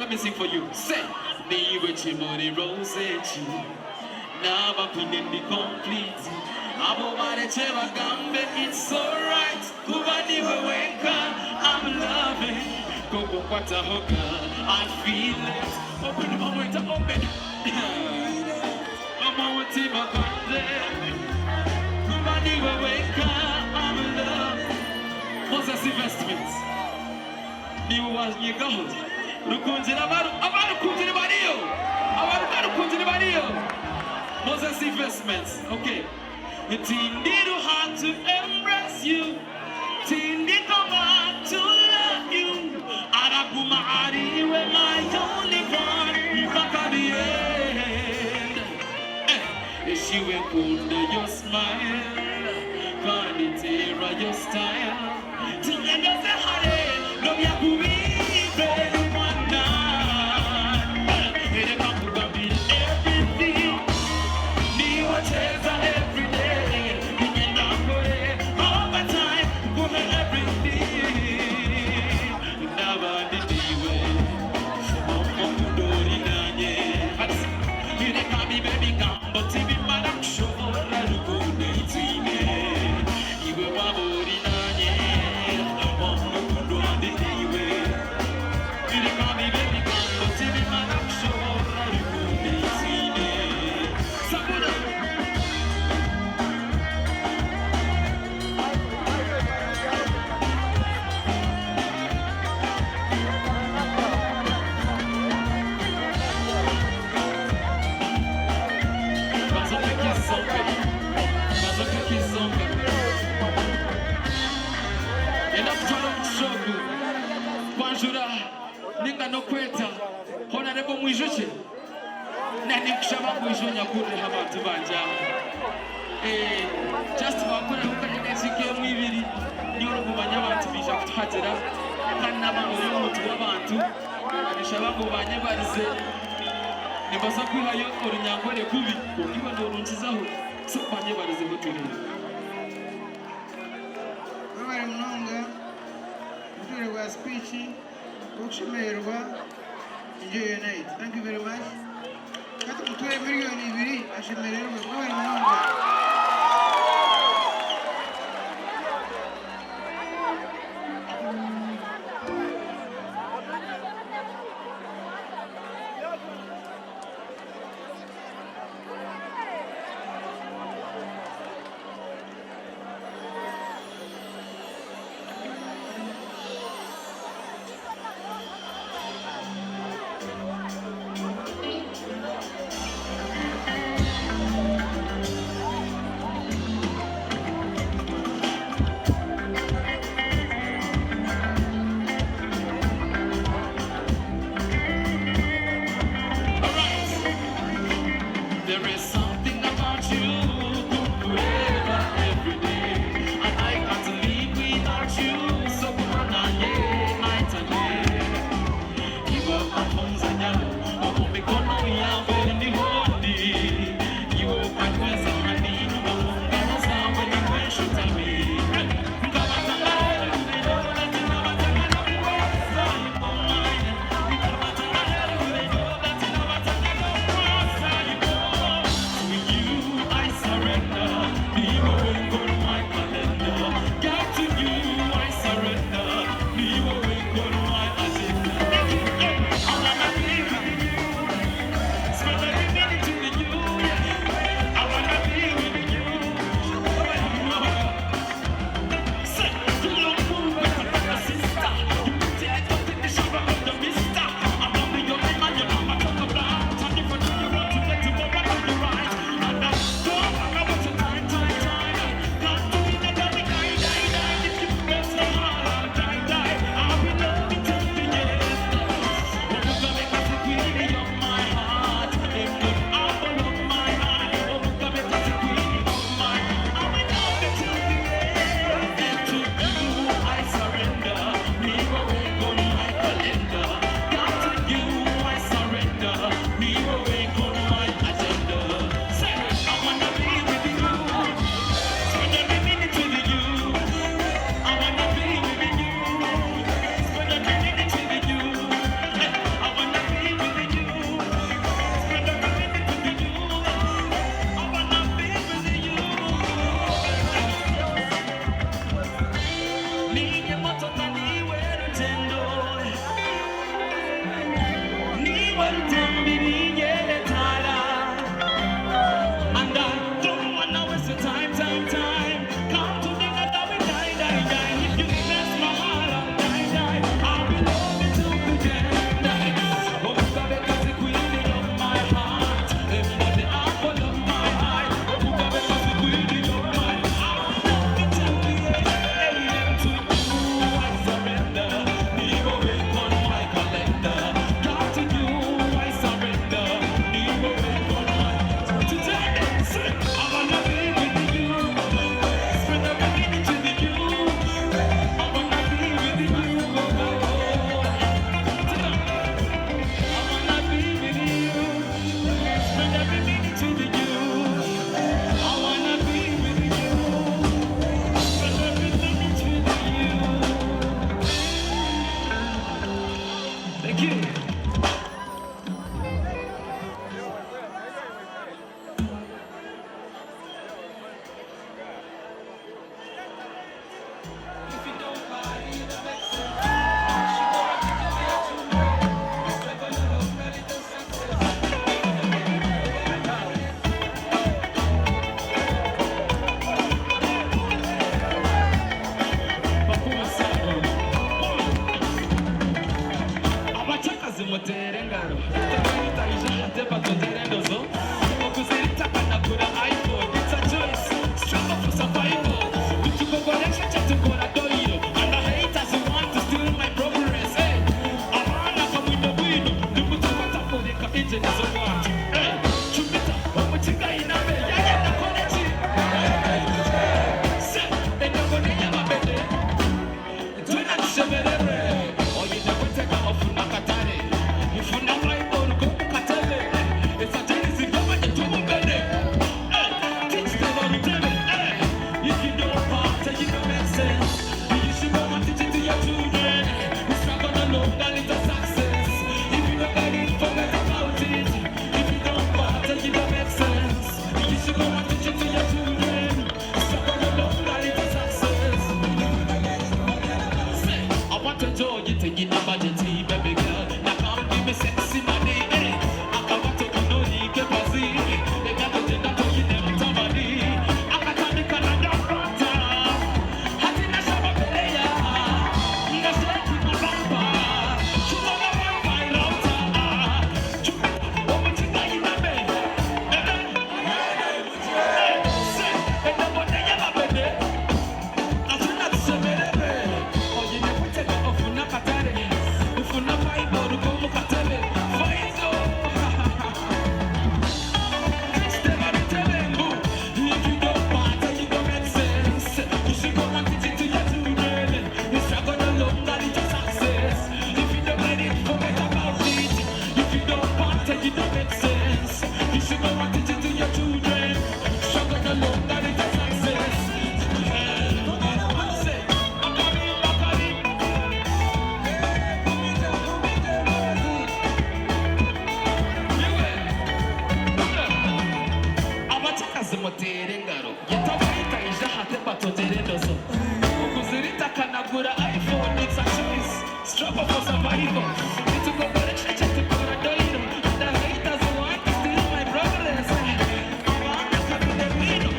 Let me sing for you. Say, me with you money rose at you. Now I'm feeling the complete. I'm over the chair, it's alright. Kubani weka, I'm loving. Go go kwata hoka, I feel it. Open the moment to open. I'm on what team I got there. Kubani weka, I'm loving. Moses investments. You was your gold. Moses investments. Okay. Tindi hard to embrace you. Tindi hard to love you. Araguma ari we my only one. Back the end. She went under your smile. Vanity your style. Tindi say hare. No ya kumi. enakutwala omukisogo kwanjura ninga nokweta honorable Mwijuki nanikushaba Mwijo nyakureho abantu banje just bakoreho kanyagazike mwibiri niyo kumanya abantu bija kutuhatira kandi n'abantu y'omuntu w'abantu anishaba ngo banyebarize nibaza kwihayo orunyangore kubi niba ndorunkizaho so banyebarize buturire babari munonga uturire rwa speech ukushemererwa enjoy your night. Thank you very much. Kati muture miliyoni 2 ashemererwa babari munonga. your children. We struggle alone, that little success. If you don't get it, forget about it. If you don't want it, it don't make sense. You should go and teach it to your children. We struggle alone, that little success. Say, I want to enjoy it, taking a budget, baby girl. Now come give me sexy money, eh? I want to know you get busy. They got to do that, you never tell me. I got to make another front. iPhone, it's a choice. Struggle for survival. Need to go to the church to go to the and the haters want to steal my progress. I'm not going to be the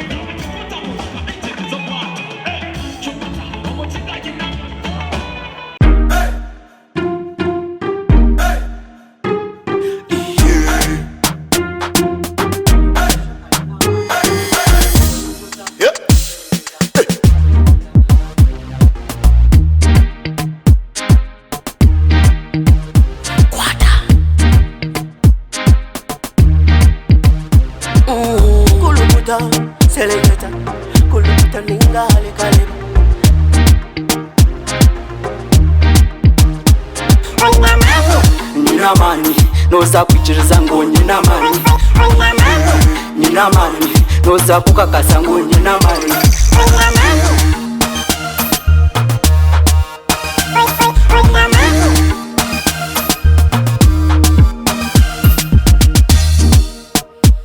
Selecta, kuluta ningale kale. Nina mani, noza kuchiriza ngo nina mani. Nina mani, noza kukakasa ngo nina mani.